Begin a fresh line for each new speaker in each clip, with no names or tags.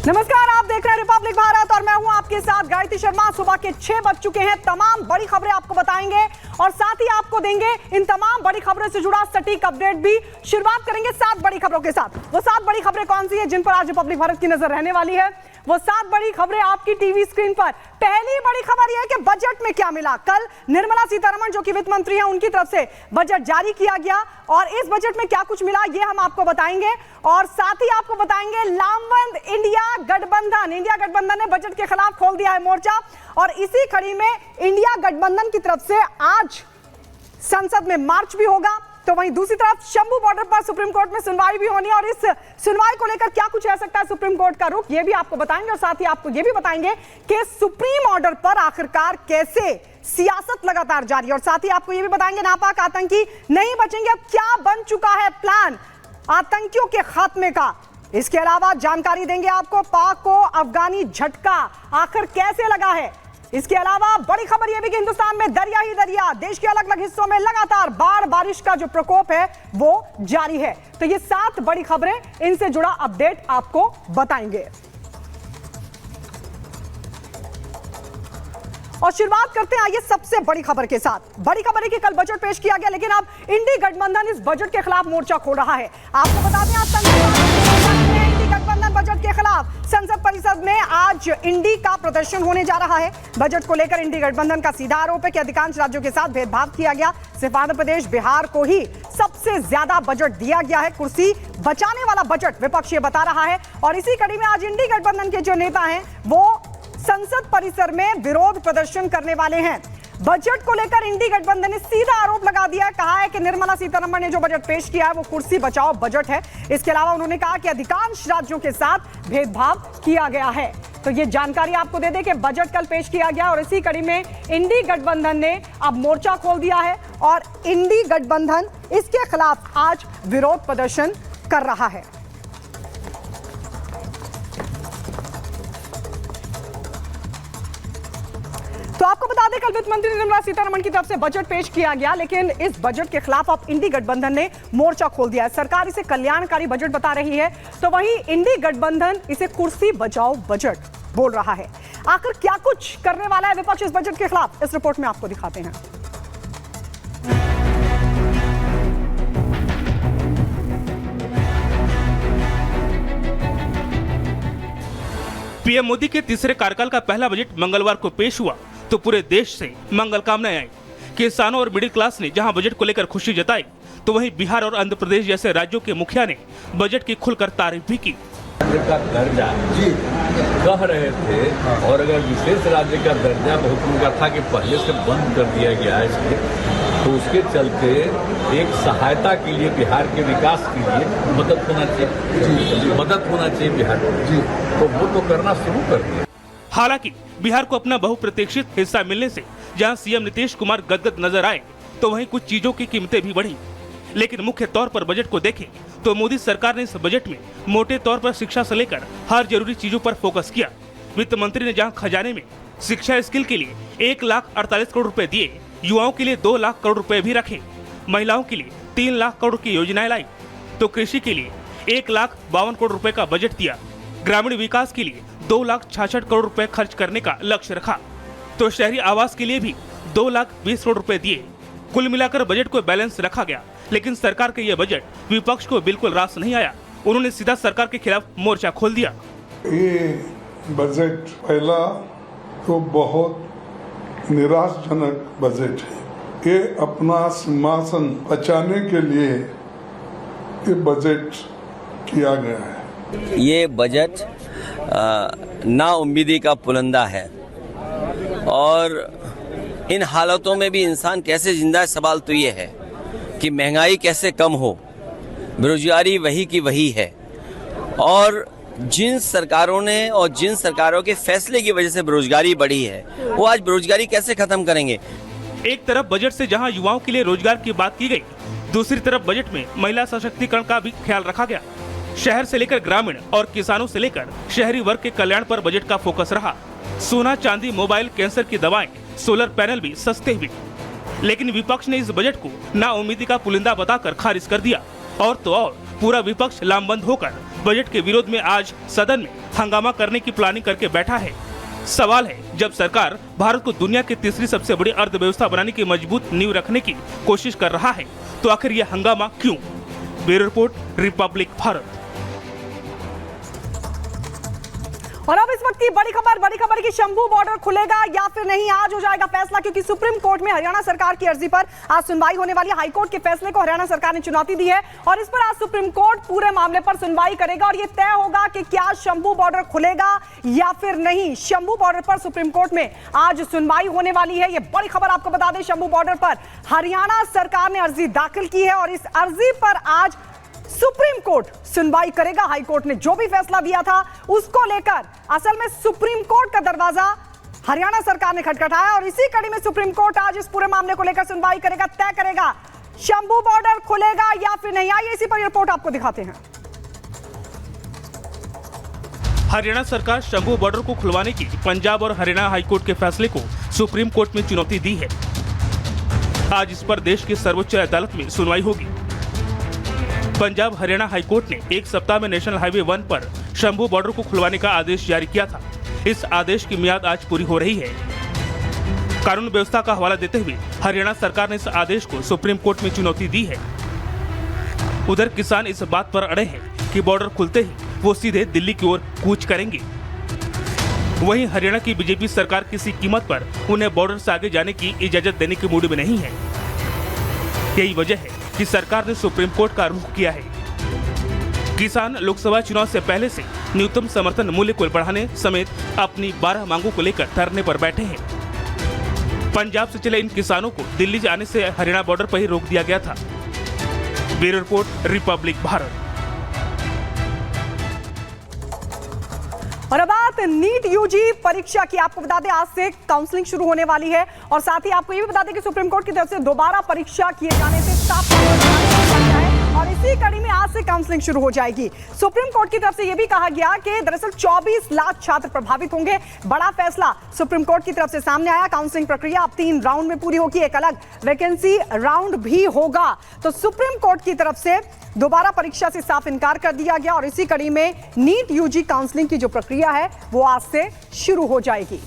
नमस्कार, आप देख रहे हैं रिपब्लिक भारत और मैं हूं आपके साथ गायत्री शर्मा। सुबह के 6 बज चुके हैं। तमाम बड़ी खबरें आपको बताएंगे और साथ ही आपको देंगे इन तमाम बड़ी खबरों से जुड़ा सटीक अपडेट भी। शुरुआत करेंगे 7 बड़ी खबरों के साथ। वो 7 बड़ी खबरें कौन सी है जिन पर आज रिपब्लिक भारत की नजर रहने वाली है? वो 7 बड़ी खबरें आपकी टीवी स्क्रीन पर। पहली बड़ी खबर यह है कि बजट में क्या मिला। कल निर्मला सीतारमण जो कि वित्त मंत्री हैं, उनकी तरफ से बजट जारी किया गया और इस बजट में क्या कुछ मिला ये हम आपको बताएंगे। और साथ ही आपको बताएंगे लामबंद इंडिया गठबंधन ने बजट के खिलाफ खोल दिया है मोर्चा और इसी कड़ी में इंडिया गठबंधन की तरफ से आज संसद में मार्च भी होगा। तो वहीं दूसरी तरफ शंभू बॉर्डर पर सुप्रीम कोर्ट में सुनवाई भी होनी है और इस सुनवाई को लेकर क्या कुछ रह सकता है सुप्रीम कोर्ट का रुख, ये भी आपको बताएंगे। और साथ ही आपको ये भी बताएंगे कि सुप्रीम ऑर्डर पर आखिरकार कैसे सियासत लगातार जारी है। और साथ ही आपको ये भी बताएंगे नापाक आतंकी नहीं बचेंगे, अब क्या बन चुका है प्लान आतंकियों के खात्मे का। इसके अलावा जानकारी देंगे आपको पाक को अफगानी झटका आखिर कैसे लगा है। इसके अलावा बड़ी खबर यह भी कि हिंदुस्तान में दरिया ही दरिया, देश के अलग अलग हिस्सों में लगातार बारिश का जो प्रकोप है वो जारी है। तो ये 7 बड़ी खबरें, इनसे जुड़ा अपडेट आपको बताएंगे। और शुरुआत करते हैं आइए सबसे बड़ी खबर के साथ। बड़ी खबर है कि कल बजट पेश किया गया लेकिन अब इंडी गठबंधन इस बजट के खिलाफ मोर्चा खोल रहा है। आपको बता दें आज इंडी गठबंधन बजट के खिलाफ संसद परिसर में आज इंडी का प्रदर्शन होने जा रहा है। बजट को लेकर इंडी गठबंधन का सीधा आरोप है कि अधिकांश राज्यों के साथ भेदभाव किया गया। सिर्फ आंध्र प्रदेश बिहार को ही सबसे ज्यादा बजट दिया गया है। कुर्सी बचाने वाला बजट विपक्ष ये बता रहा है और इसी कड़ी में आज इंडी गठबंधन के जो नेता हैं वो संसद परिसर में विरोध प्रदर्शन करने वाले हैं। बजट को लेकर इंडी गठबंधन ने सीधा आरोप लगा दिया, कहा है कि निर्मला सीतारमण ने जो बजट पेश किया है वो कुर्सी बचाओ बजट है। इसके अलावा उन्होंने कहा कि अधिकांश राज्यों के साथ भेदभाव किया गया है। तो ये जानकारी आपको दे दें कि बजट कल पेश किया गया और इसी कड़ी में इंडी गठबंधन ने अब मोर्चा खोल दिया है और इंडी गठबंधन इसके खिलाफ आज विरोध प्रदर्शन कर रहा है। तो आपको बता दें कल वित्त मंत्री निर्मला सीतारमण की तरफ से बजट पेश किया गया लेकिन इस बजट के खिलाफ अब इंडी गठबंधन ने मोर्चा खोल दिया है। सरकार इसे कल्याणकारी बजट बता रही है तो वहीं इंडी गठबंधन इसे कुर्सी बचाओ बजट बोल रहा है। आखिर क्या कुछ करने वाला है विपक्ष इस बजट के खिलाफ, इस रिपोर्ट में आपको दिखाते हैं।
पीएम मोदी के तीसरे कार्यकाल का पहला बजट मंगलवार को पेश हुआ तो पूरे देश से मंगल कामनाएं आई। किसानों और मिडिल क्लास ने जहां बजट को लेकर खुशी जताई तो वहीं बिहार और आंध्र प्रदेश जैसे राज्यों के मुखिया ने बजट की खुलकर तारीफ भी की।
राज्य का दर्जा कह रहे थे और अगर विशेष राज्य का दर्जा बहुत उनका था कि पहले से बंद कर दिया गया है इसलिए, तो उसके चलते एक सहायता के लिए बिहार के विकास के लिए मदद होना चाहिए बिहार को, तो वो तो करना शुरू कर दिया।
हालांकि बिहार को अपना बहुप्रतीक्षित हिस्सा मिलने से जहां सीएम नीतीश कुमार गदगद नजर आए तो वहीं कुछ चीजों की कीमतें भी बढ़ी। लेकिन मुख्य तौर पर बजट को देखें तो मोदी सरकार ने इस बजट में मोटे तौर पर शिक्षा से लेकर हर जरूरी चीजों पर फोकस किया। वित्त मंत्री ने जहां खजाने में शिक्षा स्किल के लिए 1,48 करोड़ रुपए दिए, युवाओं के लिए 2 लाख करोड़ रुपए भी रखे, महिलाओं के लिए 3 लाख करोड़ की योजनाएं लाई, तो कृषि के लिए 1,52 करोड़ रुपए का बजट दिया, ग्रामीण विकास के लिए 2,66 करोड़ रुपए खर्च करने का लक्ष्य रखा, तो शहरी आवास के लिए भी 2,20 करोड़ रुपए दिए। कुल मिलाकर बजट को बैलेंस रखा गया। लेकिन सरकार का यह बजट विपक्ष को बिल्कुल रास नहीं आया। उन्होंने सीधा सरकार के खिलाफ मोर्चा खोल दिया।
ये बजट पहला तो बहुत निराशजनक बजट है। ये अपना सिंहासन बचाने के लिए ये बजट किया गया है।
ये बजट नाउम्मीदी का पुलंदा है और इन हालातों में भी इंसान कैसे जिंदा है, सवाल तो ये है कि महंगाई कैसे कम हो, बेरोजगारी वही की वही है और जिन सरकारों ने और जिन सरकारों के फैसले की वजह से बेरोजगारी बढ़ी है वो आज बेरोजगारी कैसे खत्म करेंगे।
एक तरफ बजट से जहां युवाओं के लिए रोजगार की बात की गई, दूसरी तरफ बजट में महिला सशक्तिकरण का भी ख्याल रखा गया। शहर से लेकर ग्रामीण और किसानों से लेकर शहरी वर्ग के कल्याण पर बजट का फोकस रहा। सोना, चांदी, मोबाइल, कैंसर की दवाएं, सोलर पैनल भी सस्ते हुए। लेकिन विपक्ष ने इस बजट को नाउम्मीदी का पुलिंदा बताकर खारिज कर दिया और तो और पूरा विपक्ष लामबंद होकर बजट के विरोध में आज सदन में हंगामा करने की प्लानिंग करके बैठा है। सवाल है, जब सरकार भारत को दुनिया की तीसरी सबसे बड़ी अर्थव्यवस्था बनाने की मजबूत नींव रखने की कोशिश कर रहा है, तो आखिर यह हंगामा क्यों? Bureau report, Republic Bharat.
और अब इस वक्त की बड़ी खबर कि शंभू बॉर्डर खुलेगा या फिर नहीं। आज हो जाएगा फैसला, क्योंकि सुप्रीम कोर्ट में हरियाणा सरकार की अर्जी पर आज सुनवाई होने वाली है। हाईकोर्ट के फैसले को हरियाणा सरकार ने चुनौती दी है और इस पर आज सुप्रीम कोर्ट पूरे मामले पर सुनवाई करेगा और यह तय होगा कि क्या शंभू बॉर्डर खुलेगा या फिर नहीं। शंभू बॉर्डर पर सुप्रीम कोर्ट में आज सुनवाई होने वाली है। यह बड़ी खबर आपको बता दें, शंभू बॉर्डर पर हरियाणा सरकार ने अर्जी दाखिल की है और इस अर्जी पर आज सुप्रीम कोर्ट सुनवाई करेगा। हाई कोर्ट ने जो भी फैसला दिया था उसको लेकर असल में सुप्रीम कोर्ट का दरवाजा हरियाणा सरकार ने खटखटाया और इसी कड़ी में सुप्रीम कोर्ट आज इस पूरे मामले को लेकर सुनवाई करेगा, तय करेगा शंभू बॉर्डर खुलेगा या फिर नहीं। आइए इसी पर रिपोर्ट आपको दिखाते हैं।
हरियाणा सरकार शंभू बॉर्डर को खुलवाने की पंजाब और हरियाणा हाईकोर्ट के फैसले को सुप्रीम कोर्ट में चुनौती दी है। आज इस पर देश की सर्वोच्च अदालत में सुनवाई होगी। पंजाब हरियाणा हाईकोर्ट ने एक सप्ताह में नेशनल हाईवे 1 पर शंभू बॉर्डर को खुलवाने का आदेश जारी किया था। इस आदेश की मियाद आज पूरी हो रही है। कानून व्यवस्था का हवाला देते हुए हरियाणा सरकार ने इस आदेश को सुप्रीम कोर्ट में चुनौती दी है। उधर किसान इस बात पर अड़े हैं कि बॉर्डर खुलते ही वो सीधे दिल्ली की ओर कूच करेंगे। वहीं हरियाणा की बीजेपी सरकार किसी कीमत पर उन्हें बॉर्डर से आगे जाने की इजाजत देने के मूड में नहीं है। यही वजह है कि सरकार ने सुप्रीम कोर्ट का रुख किया है। किसान लोकसभा चुनाव से पहले से न्यूनतम समर्थन मूल्य को बढ़ाने समेत अपनी 12 मांगों को लेकर धरने पर बैठे हैं। पंजाब से चले इन किसानों को दिल्ली जाने से हरियाणा बॉर्डर पर ही रोक दिया गया था। Bureau report, Republic Bharat.
और अब बात नीट यूजी परीक्षा की, आपको बता दें आज से काउंसलिंग शुरू होने वाली है और साथ ही आपको ये भी बता दें कि सुप्रीम कोर्ट की तरफ से दोबारा परीक्षा किए जाने से साफ है और इसी कड़ी में आज से काउंसलिंग शुरू हो जाएगी। सुप्रीम कोर्ट की तरफ से यह भी कहा गया कि दरअसल 24 लाख छात्र प्रभावित होंगे। बड़ा फैसला सुप्रीम कोर्ट की तरफ से सामने आया। काउंसलिंग प्रक्रिया अब 3 राउंड में पूरी होगी, एक अलग वैकेंसी राउंड भी होगा। तो सुप्रीम कोर्ट की तरफ से दोबारा परीक्षा से साफ इनकार कर दिया गया और इसी कड़ी में नीट यूजी काउंसलिंग की जो प्रक्रिया है वो आज से शुरू हो जाएगी।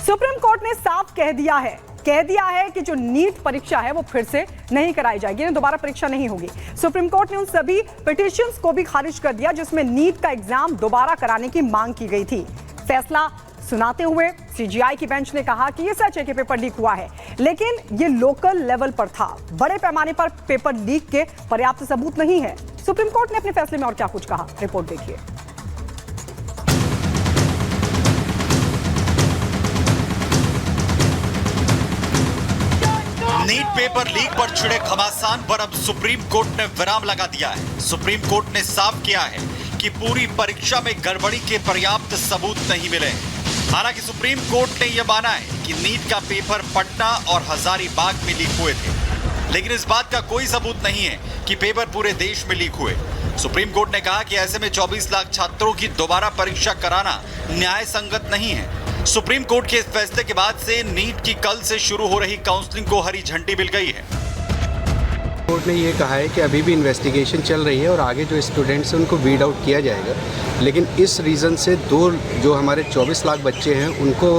सुप्रीम कोर्ट ने साफ कह दिया है कि जो नीट परीक्षा है वो फिर से नहीं कराई जाएगी, दोबारा परीक्षा नहीं होगी। सुप्रीम कोर्ट ने उन सभी पिटीशंस को भी खारिज कर दिया जिसमें नीट का एग्जाम दोबारा कराने की मांग की गई थी। फैसला सुनाते हुए सीजीआई की बेंच ने कहा कि ये सच है कि पेपर लीक हुआ है, लेकिन ये लोकल लेवल पर था, बड़े पैमाने पर पेपर लीक के पर्याप्त सबूत नहीं है। सुप्रीम कोर्ट ने अपने फैसले में और क्या कुछ कहा, रिपोर्ट देखिए।
नीट पेपर लीक पर छिड़े घमासान पर अब सुप्रीम कोर्ट ने विराम लगा दिया है। सुप्रीम कोर्ट ने साफ किया है कि पूरी परीक्षा में गड़बड़ी के पर्याप्त सबूत नहीं मिले। हालांकि सुप्रीम कोर्ट ने यह माना है कि नीट का पेपर पटना और हजारीबाग में लीक हुए थे, लेकिन इस बात का कोई सबूत नहीं है कि पेपर पूरे देश में लीक हुए। सुप्रीम कोर्ट ने कहा कि ऐसे में 24 लाख छात्रों की दोबारा परीक्षा कराना न्याय संगत नहीं है। सुप्रीम कोर्ट के इस फैसले के बाद से नीट की कल से शुरू हो रही काउंसलिंग को हरी झंडी मिल गई है।
कोर्ट ने ये कहा है कि अभी भी इन्वेस्टिगेशन चल रही है और आगे जो स्टूडेंट्स हैं उनको वीड आउट किया जाएगा, लेकिन इस रीज़न से जो हमारे 24 लाख बच्चे हैं उनको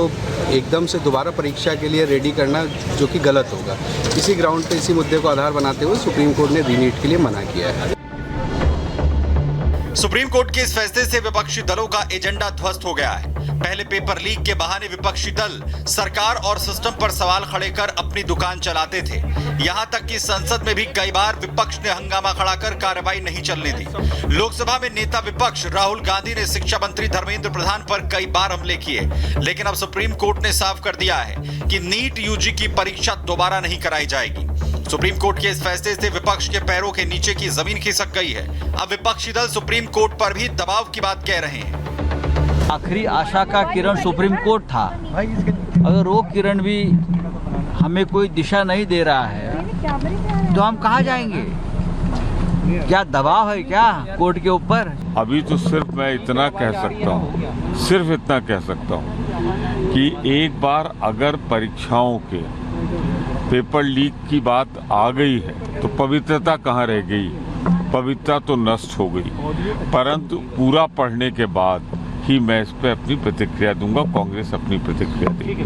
एकदम से दोबारा परीक्षा के लिए रेडी करना जो कि गलत होगा। इसी ग्राउंड पे इसी मुद्दे को आधार बनाते हुए सुप्रीम कोर्ट ने रीनीट के लिए मना किया है।
सुप्रीम कोर्ट के इस फैसले से विपक्षी दलों का एजेंडा ध्वस्त हो गया है। पहले पेपर लीक के बहाने विपक्षी दल सरकार और सिस्टम पर सवाल खड़े कर अपनी दुकान चलाते थे। यहां तक कि संसद में भी कई बार विपक्ष ने हंगामा खड़ा कर कार्रवाई नहीं चलने दी। लोकसभा में नेता विपक्ष राहुल गांधी ने शिक्षा मंत्री धर्मेंद्र प्रधान पर कई बार हमले किए, लेकिन अब सुप्रीम कोर्ट ने साफ कर दिया है कि नीट यूजी की परीक्षा दोबारा नहीं कराई जाएगी। सुप्रीम कोर्ट के इस फैसले से विपक्ष के पैरों के नीचे की जमीन खिसक गई है। अब विपक्षी दल सुप्रीम कोर्ट पर भी दबाव की बात कह रहे हैं।
आखिरी आशा का किरण सुप्रीम कोर्ट था, अगर वो किरण भी हमें कोई दिशा नहीं दे रहा है तो हम कहाँ जाएंगे? क्या दबाव है क्या कोर्ट के ऊपर?
अभी तो सिर्फ मैं इतना कह सकता हूँ कि एक बार अगर परीक्षाओं के पेपर लीक की बात आ गई है तो पवित्रता कहाँ रह गई? पवित्रता तो नष्ट हो गई। परंतु पूरा पढ़ने के बाद ही मैं इस पर अपनी प्रतिक्रिया दूंगा, कांग्रेस अपनी प्रतिक्रिया देगी।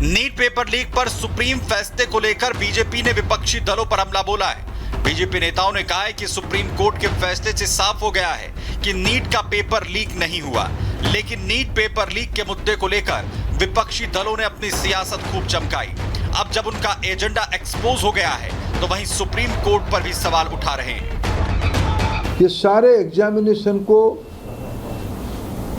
नीट पेपर लीक पर सुप्रीम फैसले को लेकर बीजेपी ने विपक्षी दलों पर हमला बोला है। बीजेपी नेताओं ने कहा है कि सुप्रीम कोर्ट के फैसले से साफ हो गया है कि नीट का पेपर लीक नहीं हुआ, लेकिन नीट पेपर लीक के मुद्दे को लेकर विपक्षी दलों ने अपनी सियासत खूब चमकाई। अब जब उनका एजेंडा एक्सपोज हो गया है तो वहीं सुप्रीम कोर्ट पर भी सवाल उठा रहे हैं।
ये सारे एग्जामिनेशन को